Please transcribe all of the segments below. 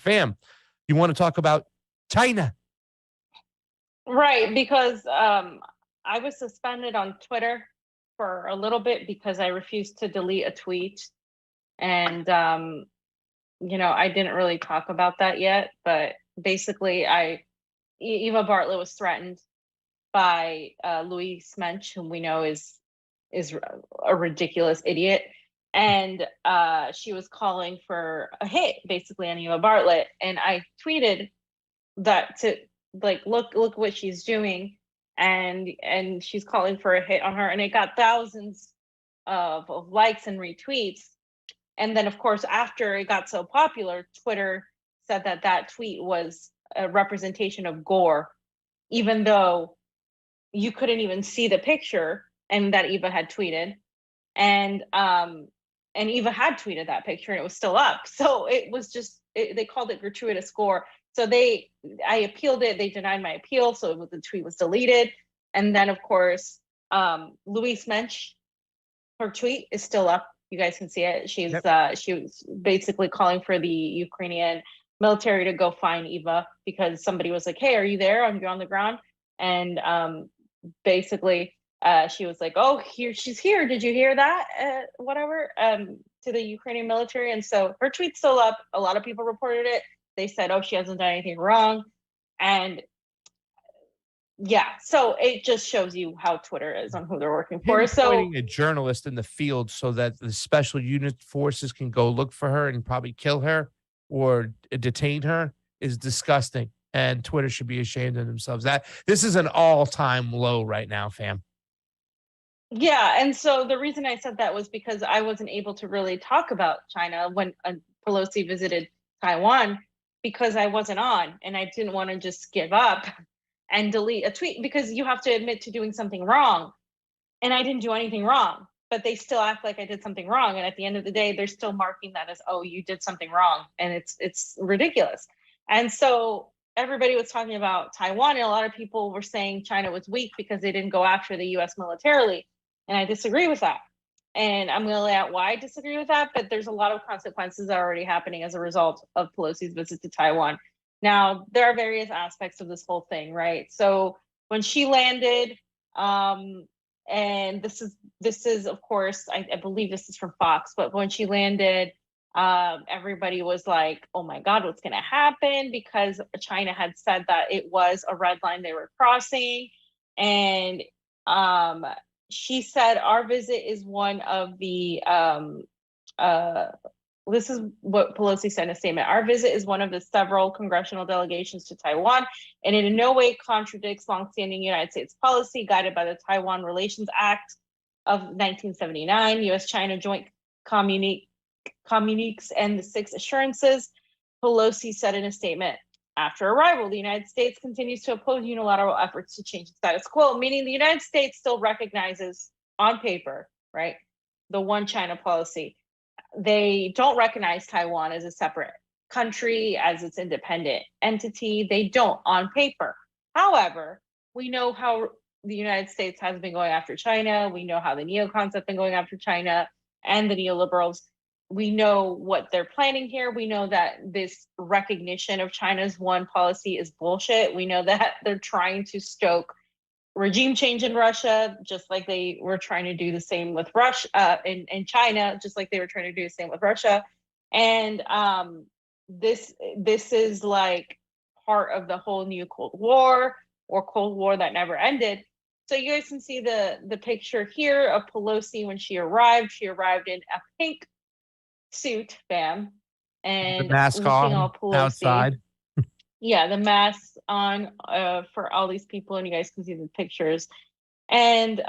Fam, you want to talk about China? Right, because I was suspended on Twitter for a little bit because I refused to delete a tweet. And, I didn't really talk about that yet. But basically, Eva Bartlett was threatened by Louise Mensch, whom we know is a ridiculous idiot. And she was calling for a hit, basically, on Eva Bartlett. And I tweeted that to look what she's doing, and she's calling for a hit on her, and it got thousands of likes and retweets. And then, of course, after it got so popular, Twitter said that tweet was a representation of Gore, even though you couldn't even see the picture and that Eva had tweeted. And Eva had tweeted that picture and it was still up. So it was just, they called it gratuitous Gore. So I appealed it. They denied my appeal. So the tweet was deleted. And then, of course, Louise Mensch, her tweet is still up. You guys can see it. She was basically calling for the Ukrainian military to go find Eva because somebody was like, "Hey, are you there? I'm on the ground." And basically, she was like, "Oh, she's here. Did you hear that? Whatever." To the Ukrainian military. And so her tweet's still up. A lot of people reported it. They said, "Oh, she hasn't done anything wrong." And yeah, so it just shows you how Twitter is on who they're working for. So a journalist in the field so that the special unit forces can go look for her and probably kill her or detain her is disgusting. And Twitter should be ashamed of themselves. This is an all-time low right now, fam. Yeah, and so the reason I said that was because I wasn't able to really talk about China when Pelosi visited Taiwan because I wasn't on, and I didn't want to just give up and delete a tweet because you have to admit to doing something wrong. And I didn't do anything wrong, but they still act like I did something wrong. And at the end of the day, they're still marking that as, "Oh, you did something wrong." And it's ridiculous. And so everybody was talking about Taiwan, and a lot of people were saying China was weak because they didn't go after the US militarily. And I disagree with that. And I'm going to lay out why I disagree with that. But there's a lot of consequences that are already happening as a result of Pelosi's visit to Taiwan. Now, there are various aspects of this whole thing, right? So when she landed, and this is of course, I believe this is from Fox, but when she landed, everybody was like, "Oh my God, what's going to happen?" Because China had said that it was a red line they were crossing. And she said, "Our visit is one of the this is what Pelosi said in a statement. Our visit is one of the several congressional delegations to Taiwan, and it in no way contradicts longstanding United States policy guided by the Taiwan Relations Act of 1979, U.S.-China Joint Communiques, and the Six Assurances." Pelosi said in a statement, "After arrival, the United States continues to oppose unilateral efforts to change the status quo," meaning the United States still recognizes on paper, right, the one China policy. They don't recognize Taiwan as a separate country, as its independent entity. They don't on paper. However, we know how the United States has been going after China. We know how the neocons have been going after China and the neoliberals. We know what they're planning here. We know that this recognition of China's one policy is bullshit. We know that they're trying to stoke regime change in Russia, just like they were trying to do the same with Russia in China, just like they were trying to do the same with Russia. And this is like part of the whole new Cold War, or Cold War that never ended. So you guys can see the picture here of Pelosi when she arrived. She arrived in a pink suit, bam, and the mask looking on all Pelosi. Outside. Yeah, the mask on for all these people, and you guys can see the pictures. And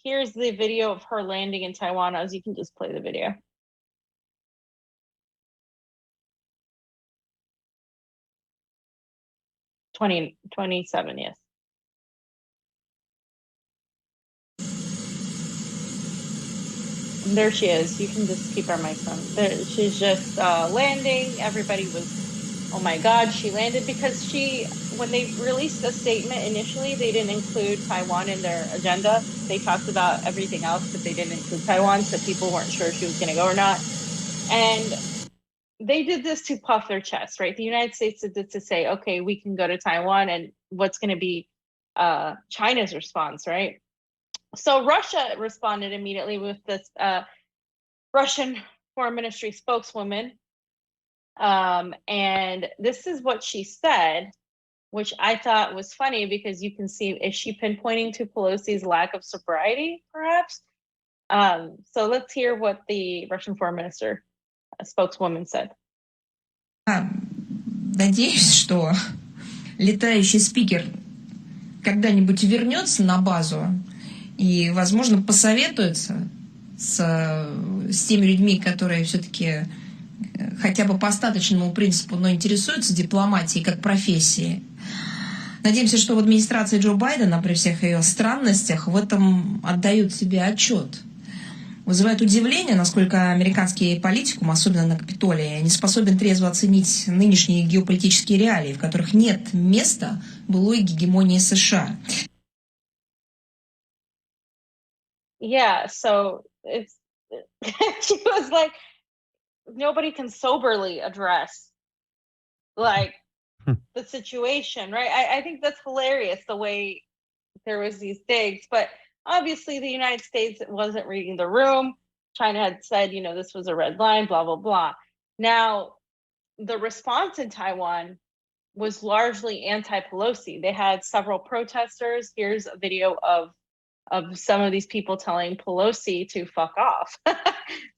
here's the video of her landing in Taiwan, as you can just play the video. '27, yes. And there she is. You can just keep our mic on. There, she's just landing. Everybody was, "Oh my God, she landed," because when they released a statement initially, they didn't include Taiwan in their agenda. They talked about everything else, but they didn't include Taiwan, so people weren't sure if she was going to go or not. And they did this to puff their chest, right? The United States did this to say, okay, we can go to Taiwan, and what's going to be China's response, right? So Russia responded immediately with this Russian Foreign Ministry spokeswoman. And this is what she said, which I thought was funny because you can see, is she pinpointing to Pelosi's lack of sobriety, perhaps? So let's hear what the Russian Foreign Minister spokeswoman said. Надеюсь, что летающий спикер когда-нибудь вернется на базу и, возможно, посоветуется с теми людьми, которые все-таки хотя бы по остаточному принципу, но интересуются дипломатией как профессией. Надеемся, что в администрации Джо Байдена при всех ее странностях в этом отдают себе отчет. Вызывает удивление, насколько американский политикум, особенно на Капитолии, не способен трезво оценить нынешние геополитические реалии, в которых нет места былой гегемонии США. Yeah, so it's she was like, nobody can soberly address like the situation, right? I think that's hilarious the way there was these digs, but obviously the United States wasn't reading the room. China had said, you know, this was a red line, blah, blah, blah. Now, the response in Taiwan was largely anti-Pelosi. They had several protesters. Here's a video of some of these people telling Pelosi to fuck off,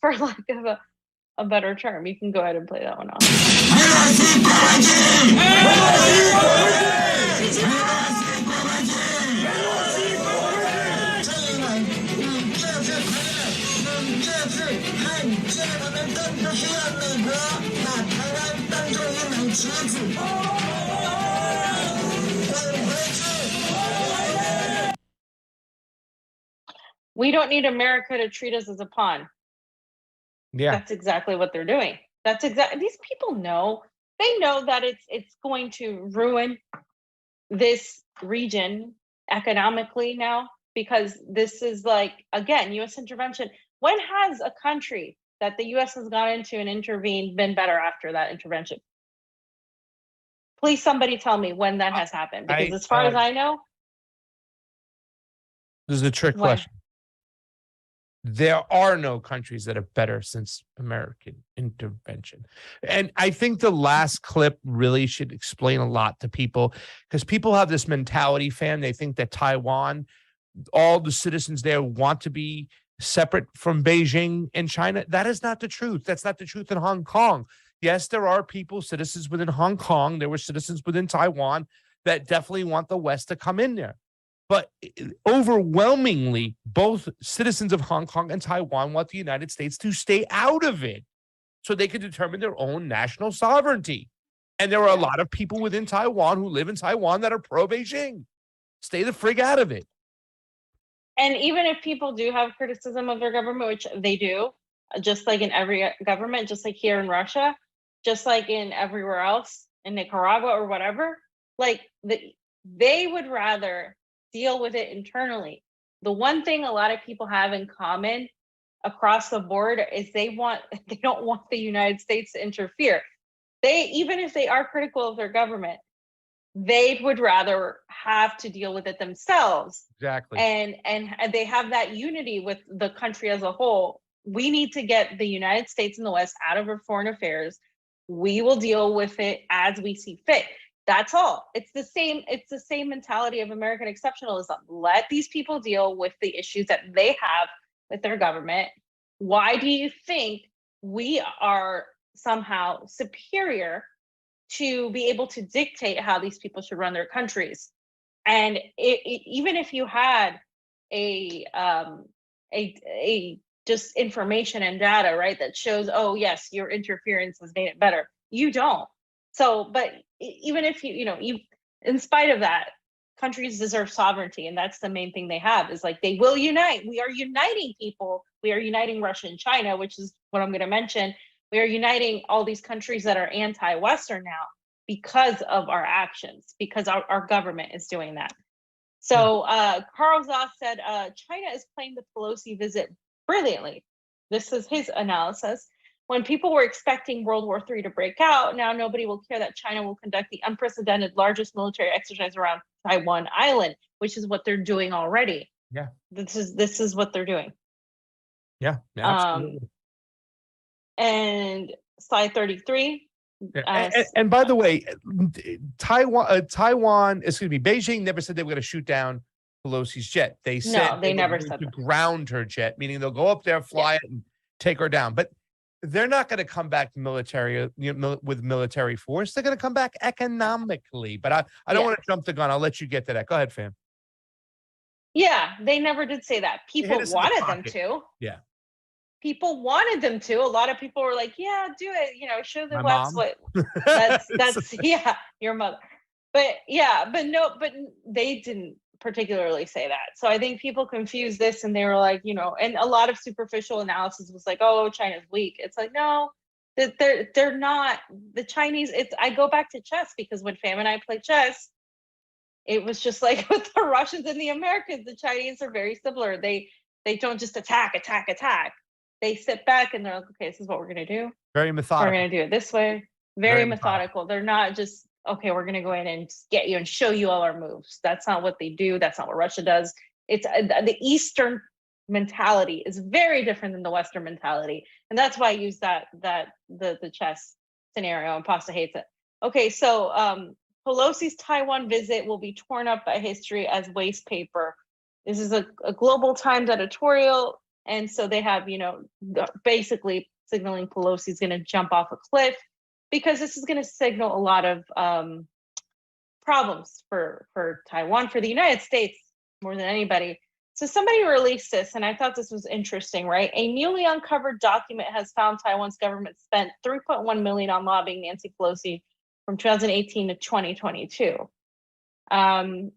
for lack of a better term. You can go ahead and play that one off. We don't need America to treat us as a pawn. Yeah. That's exactly what they're doing. That's exactly, these people know, they know that it's going to ruin this region economically now, because this is like, again, US intervention. When has a country that the US has gone into and intervened been better after that intervention? Please, somebody tell me when that has happened, because as far as I know, this is a trick question. There are no countries that are better since American intervention. And I think the last clip really should explain a lot to people, because people have this mentality, fam. They think that Taiwan, all the citizens there want to be separate from Beijing and China. That is not the truth. That's not the truth in Hong Kong. Yes, there are people, citizens within Hong Kong. There were citizens within Taiwan that definitely want the West to come in there. But overwhelmingly, both citizens of Hong Kong and Taiwan want the United States to stay out of it so they can determine their own national sovereignty. And there are a lot of people within Taiwan who live in Taiwan that are pro-Beijing. Stay the frig out of it. And even if people do have criticism of their government, which they do, just like in every government, just like here in Russia, just like in everywhere else, in Nicaragua or whatever, like they would rather deal with it internally. The one thing a lot of people have in common across the board is they don't want the United States to interfere. Even if they are critical of their government, they would rather have to deal with it themselves. Exactly. And they have that unity with the country as a whole. We need to get the United States and the West out of our foreign affairs. We will deal with it as we see fit. That's all. It's the same mentality of American exceptionalism. Let these people deal with the issues that they have with their government. Why do you think we are somehow superior to be able to dictate how these people should run their countries? And even if you had a just information and data, right, that shows, oh yes, your interference has made it better, you don't. So, but even if you in spite of that, countries deserve sovereignty, and that's the main thing they have, is like they will unite. We are uniting people. We are uniting Russia and China, which is what I'm going to mention. We are uniting all these countries that are anti-Western now because of our actions, because our government is doing that. So Carl Zoss said, China is playing the Pelosi visit brilliantly. This is his analysis. when people were expecting World War III to break out, now nobody will care that China will conduct the unprecedented largest military exercise around Taiwan Island, which is what they're doing already. Yeah. This is what they're doing. Yeah, absolutely. And slide 33. Yeah. And by the way, Taiwan, excuse me, Beijing never said they were going to shoot down Pelosi's jet. They said they never were going said to that. ground her jet, meaning they'll go up there, fly it, and take her down. But they're not going to come back military with military force. They're going to come back economically. But I don't want to jump the gun. I'll let you get to that. Go ahead, fam. Yeah, they never did say that. People wanted them to. Yeah. People wanted them to. A lot of people were like, "Yeah, do it." You know, show the My West mom. what. That's yeah, your mother. But they didn't particularly say that. So I think people confused this, and they were like, you know, and a lot of superficial analysis was like, "Oh, China's weak." It's like, no, that they're not. The Chinese. I go back to chess because when Fam and I play chess, it was just like with the Russians and the Americans. The Chinese are very similar. They don't just attack. They sit back and they're like, okay, this is what we're going to do. Very methodical. We're going to do it this way. Very methodical. They're not just, okay, we're going to go in and get you and show you all our moves. That's not what they do. That's not what Russia does. It's the Eastern mentality is very different than the Western mentality. And that's why I use the chess scenario, and Pasta hates it. Okay, so Pelosi's Taiwan visit will be torn up by history as waste paper. This is a Global Times editorial. And so they have, you know, basically signaling Pelosi's going to jump off a cliff, because this is going to signal a lot of problems for Taiwan, for the United States more than anybody. So somebody released this, and I thought this was interesting, right? A newly uncovered document has found Taiwan's government spent $3.1 million on lobbying Nancy Pelosi from 2018 to 2022.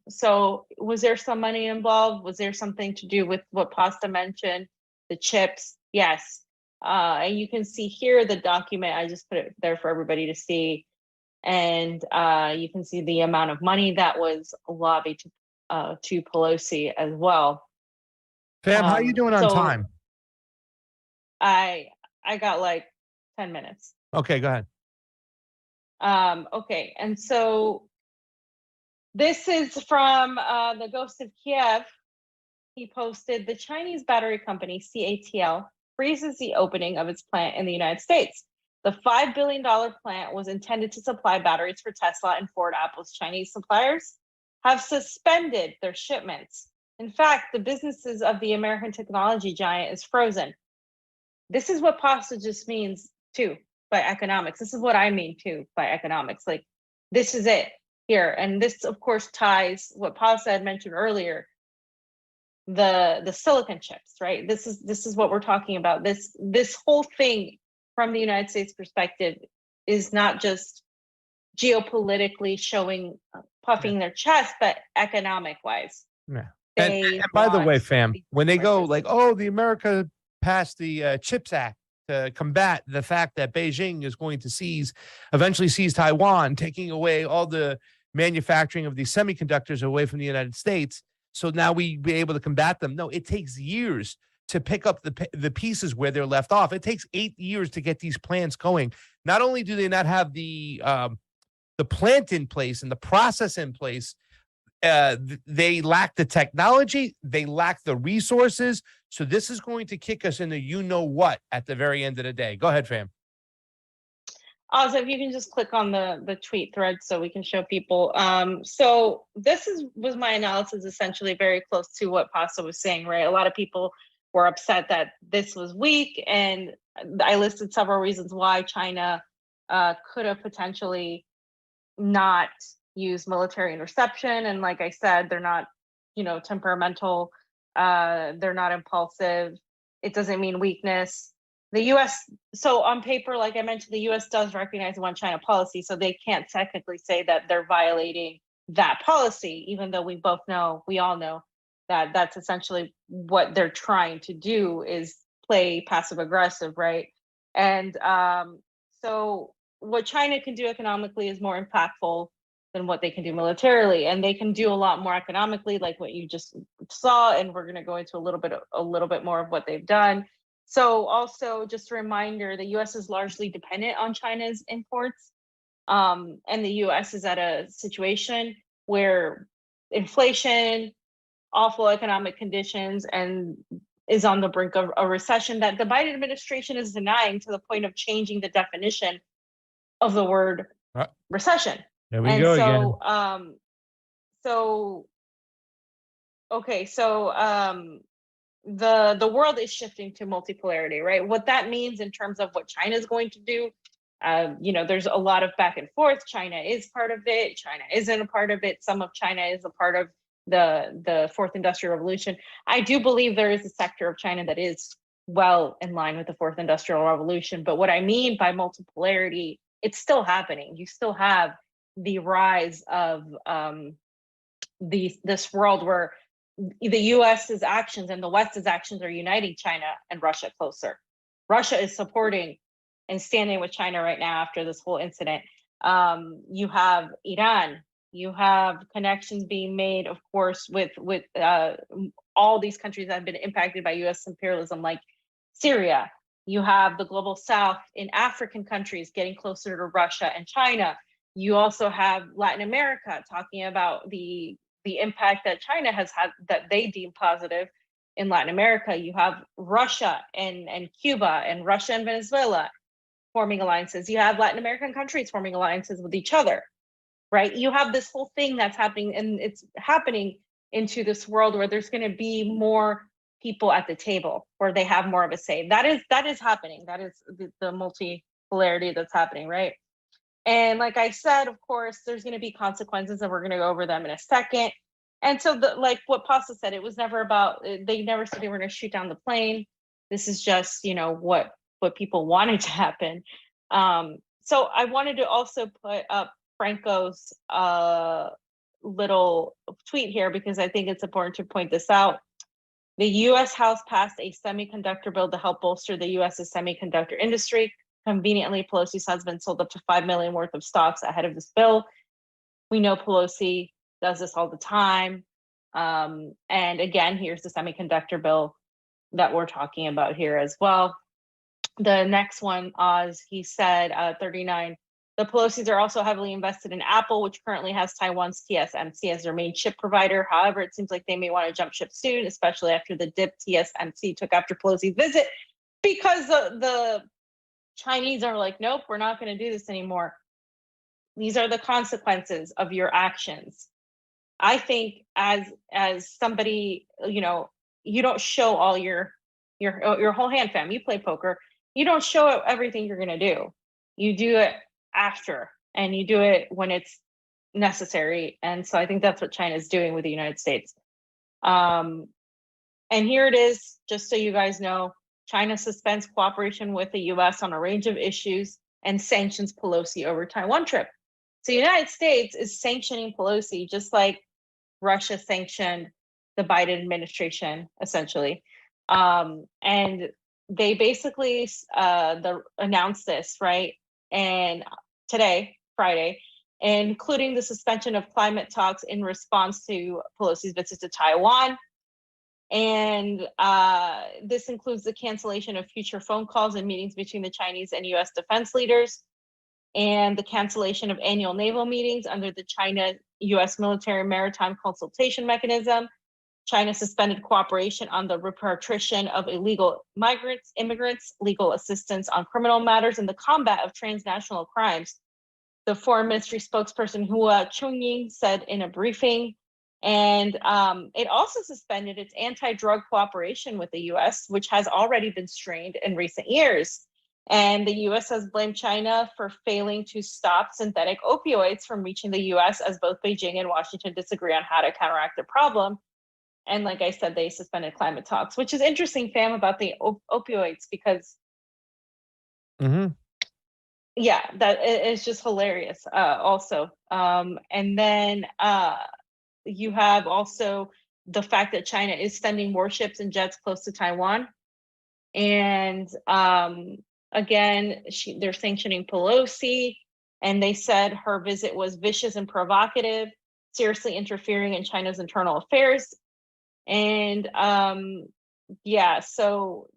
So was there some money involved? Was there something to do with what Pasta mentioned? The chips? Yes. And you can see here the document. I just put it there for everybody to see. And you can see the amount of money that was lobbied to Pelosi as well. Fam, how are you doing on time? I got like 10 minutes. Okay, go ahead. Okay, and so this is from the Ghost of Kiev. He posted, the Chinese battery company CATL freezes the opening of its plant in the United States. The $5 billion plant was intended to supply batteries for Tesla and Ford. Apple's Chinese suppliers have suspended their shipments. In fact, the businesses of the American technology giant is frozen. This is what Pasta just means too by economics. This is what I mean too by economics. Like, this is it here. And this, of course, ties what Pasta had mentioned earlier, the silicon chips, right? This is what we're talking about. This whole thing from the United States perspective is not just geopolitically showing, puffing their chest, but economic wise. Yeah. And by the way, fam, when they go like, oh, the America passed the CHIPS Act to combat the fact that Beijing is going to eventually seize Taiwan, taking away all the manufacturing of these semiconductors away from the United States. So now we be able to combat them. No, it takes years to pick up the pieces where they're left off. It takes 8 years to get these plants going. Not only do they not have the plant in place and the process in place, they lack the technology, they lack the resources. So this is going to kick us into you-know-what at the very end of the day. Go ahead, fam. Also, if you can just click on the tweet thread so we can show people. So this was my analysis, essentially very close to what Pasta was saying, right? A lot of people were upset that this was weak, and I listed several reasons why China could have potentially not used military interception. And like I said, they're not, temperamental. They're not impulsive. It doesn't mean weakness. The U.S. So on paper, like I mentioned, the U.S. does recognize one China policy, so they can't technically say that they're violating that policy, even though we all know that that's essentially what they're trying to do, is play passive aggressive, right? And so what China can do economically is more impactful than what they can do militarily, and they can do a lot more economically, like what you just saw. And we're going to go into a little bit more of what they've done. So also just a reminder, the US is largely dependent on China's imports. And the US is at a situation where inflation, awful economic conditions, and is on the brink of a recession that the Biden administration is denying to the point of changing the definition of the word recession. There we And go so, again. The world is shifting to multipolarity, right? What that means in terms of what China is going to do, there's a lot of back and forth. China is part of it. China isn't a part of it. Some of China is a part of the fourth industrial revolution. I do believe there is a sector of China that is well in line with the fourth industrial revolution. But what I mean by multipolarity, it's still happening. You still have the rise of this world where the US's actions and the West's actions are uniting China and Russia closer. Russia is supporting and standing with China right now after this whole incident. You have Iran. You have connections being made, of course, with all these countries that have been impacted by US imperialism, like Syria. You have the global South in African countries getting closer to Russia and China. You also have Latin America talking about the impact that China has had that they deem positive in Latin America. You have Russia and Cuba and Russia and Venezuela forming alliances. You have Latin American countries forming alliances with each other, right? You have this whole thing that's happening, and it's happening into this world where there's going to be more people at the table, where they have more of a say. That is happening. That is the multipolarity that's happening, right? And like I said, of course, there's going to be consequences, and we're going to go over them in a second. And so, like what Pasta said, it was never about. They never said they were going to shoot down the plane. This is just, what people wanted to happen. So I wanted to also put up Franco's little tweet here because I think it's important to point this out. The U.S. House passed a semiconductor bill to help bolster the U.S.'s semiconductor industry. Conveniently, Pelosi's husband sold up to $5 million worth of stocks ahead of this bill. We know Pelosi does this all the time. And again, here's the semiconductor bill that we're talking about here as well. The next one, Oz, he said, 39, the Pelosi's are also heavily invested in Apple, which currently has Taiwan's TSMC as their main chip provider. However, it seems like they may want to jump ship soon, especially after the dip TSMC took after Pelosi's visit, because the Chinese are like, nope, we're not going to do this anymore. These are the consequences of your actions. I think as somebody, you don't show all your whole hand, fam. You play poker. You don't show everything you're going to do. You do it after, and you do it when it's necessary. And so I think that's what China is doing with the United States. And here it is, just so you guys know. China suspends cooperation with the U.S. on a range of issues and sanctions Pelosi over Taiwan trip. So the United States is sanctioning Pelosi just like Russia sanctioned the Biden administration, essentially. And they basically announced this, right? And today, Friday, including the suspension of climate talks in response to Pelosi's visit to Taiwan. And this includes the cancellation of future phone calls and meetings between the Chinese and U.S. defense leaders, and the cancellation of annual naval meetings under the China-U.S. military maritime consultation mechanism. China suspended cooperation on the repatriation of illegal immigrants, legal assistance on criminal matters, and the combat of transnational crimes. The foreign ministry spokesperson Hua Chunying said in a briefing. And it also suspended its anti-drug cooperation with the U.S., which has already been strained in recent years. And the U.S. has blamed China for failing to stop synthetic opioids from reaching the U.S., as both Beijing and Washington disagree on how to counteract the problem. And like I said, they suspended climate talks, which is interesting, fam, about the opioids, because yeah, that is just hilarious also. And then you have also the fact that China is sending warships and jets close to Taiwan. And again, they're sanctioning Pelosi, and they said her visit was vicious and provocative, seriously interfering in China's internal affairs. And yeah, so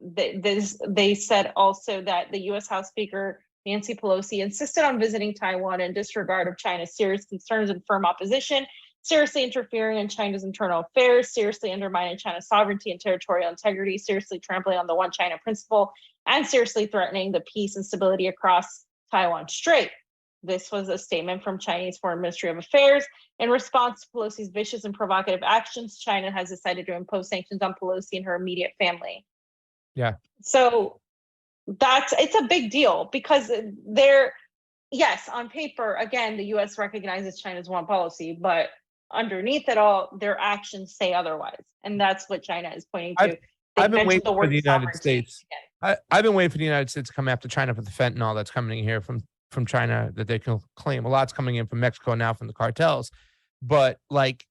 they said also that the U.S. House Speaker Nancy Pelosi insisted on visiting Taiwan in disregard of China's serious concerns and firm opposition, seriously interfering in China's internal affairs, seriously undermining China's sovereignty and territorial integrity, seriously trampling on the One China principle, and seriously threatening the peace and stability across Taiwan Strait. This was a statement from Chinese Foreign Ministry of Affairs. In response to Pelosi's vicious and provocative actions, China has decided to impose sanctions on Pelosi and her immediate family. Yeah. So it's a big deal because yes, on paper, again, the U.S. recognizes China's one policy, but underneath it all, their actions say otherwise. And that's what China is pointing to. I've been waiting for the United States. I've been waiting for the United States to come after China for the fentanyl that's coming here from China that they can claim. A lot's coming in from Mexico now from the cartels. But like,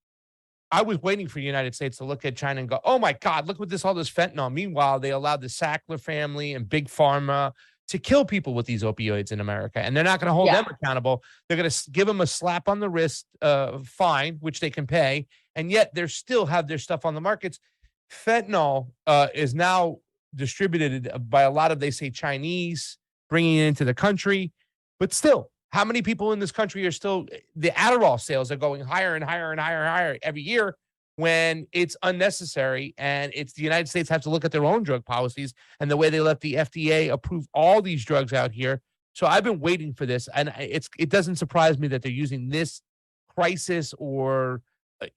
I was waiting for the United States to look at China and go, oh my God, look what all this fentanyl. Meanwhile, they allowed the Sackler family and Big Pharma to kill people with these opioids in America. And they're not going to hold them accountable. They're going to give them a slap on the wrist fine, which they can pay. And yet they still have their stuff on the markets. Fentanyl is now distributed by a lot of, they say, Chinese, bringing it into the country. But still, how many people in this country are still, the Adderall sales are going higher and higher and higher and higher every year when it's unnecessary. And it's the United States have to look at their own drug policies and the way they let the FDA approve all these drugs out here. So I've been waiting for this. And it doesn't surprise me that they're using this crisis or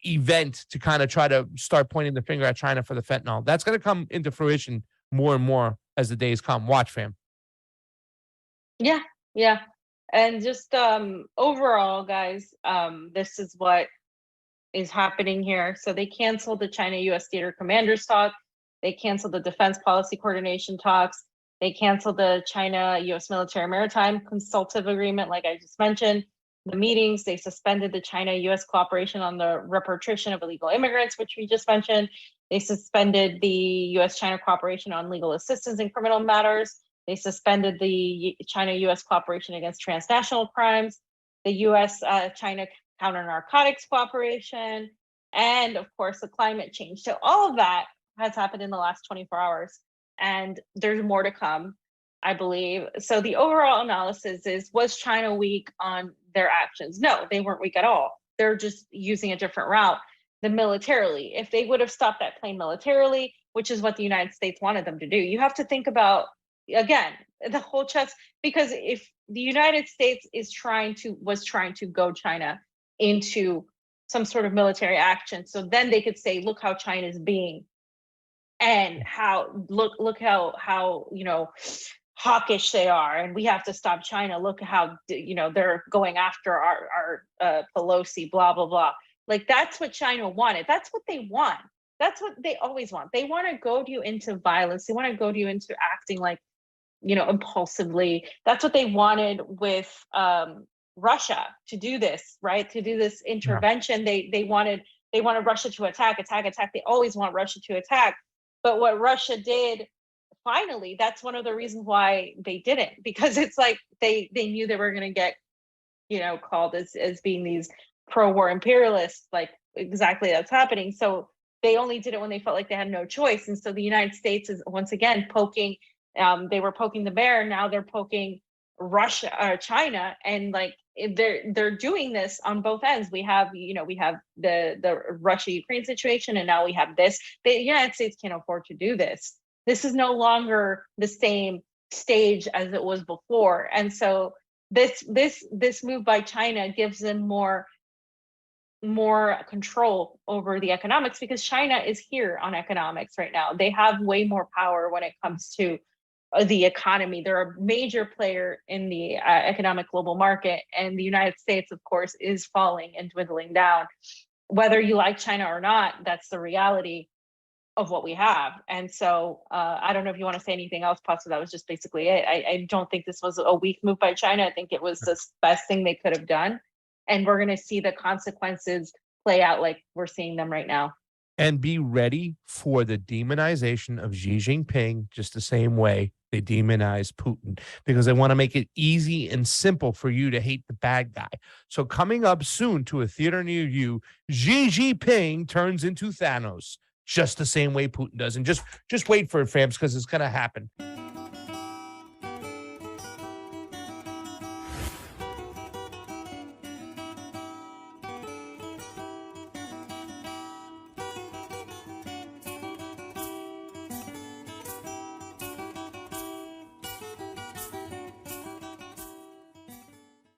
event to kind of try to start pointing the finger at China for the fentanyl. That's going to come into fruition more and more as the days come. Watch, fam. Yeah. And just overall, guys, this is what is happening here. So they canceled the China-U.S. theater commanders talk. They canceled the defense policy coordination talks. They canceled the China-U.S. military maritime consultative agreement, like I just mentioned. The meetings, they suspended the China-U.S. cooperation on the repatriation of illegal immigrants, which we just mentioned. They suspended the U.S.-China cooperation on legal assistance in criminal matters. They suspended the China-U.S. cooperation against transnational crimes, the U.S.-China counter-narcotics cooperation, and, of course, the climate change. So all of that has happened in the last 24 hours, and there's more to come, I believe. So the overall analysis is, was China weak on their actions? No, they weren't weak at all. They're just using a different route than militarily. If they would have stopped that plane militarily, which is what the United States wanted them to do, you have to think about, again, the whole chess, because if the United States was trying to go China into some sort of military action, so then they could say, look how China is being, and look how hawkish they are, and we have to stop China. Look how they're going after our Pelosi, blah blah blah. Like, that's what China wanted. That's what they want. That's what they always want. They want to goad you into violence. They want to goad you into acting like, impulsively. That's what they wanted with Russia, to do this, right? To do this intervention. Yeah. They wanted Russia to attack. They always want Russia to attack. But what Russia did, finally, that's one of the reasons why they didn't, because it's like they knew they were going to get, called as being these pro-war imperialists, like exactly that's happening. So they only did it when they felt like they had no choice. And so the United States is once again poking, they were poking the bear, now they're poking China, and like they're doing this on both ends. We have the Russia-Ukraine situation, and now we have this. The United States can't afford to do this. This is no longer the same stage as it was before. And so this move by China gives them more control over the economics, because China is here on economics right now. They have way more power when it comes to the economy. They're a major player in the economic global market, and the United States, of course, is falling and dwindling down. Whether you like China or not, that's the reality of what we have. And so I don't know if you want to say anything else, Paso. That was just basically it. I don't think this was a weak move by China. I think it was the best thing they could have done. And we're going to see the consequences play out like we're seeing them right now. And be ready for the demonization of Xi Jinping, just the same way they demonize Putin, because they want to make it easy and simple for you to hate the bad guy. So coming up soon to a theater near you, Xi Jinping turns into Thanos. just the same way Putin does. And just wait for it, fams, because it's going to happen.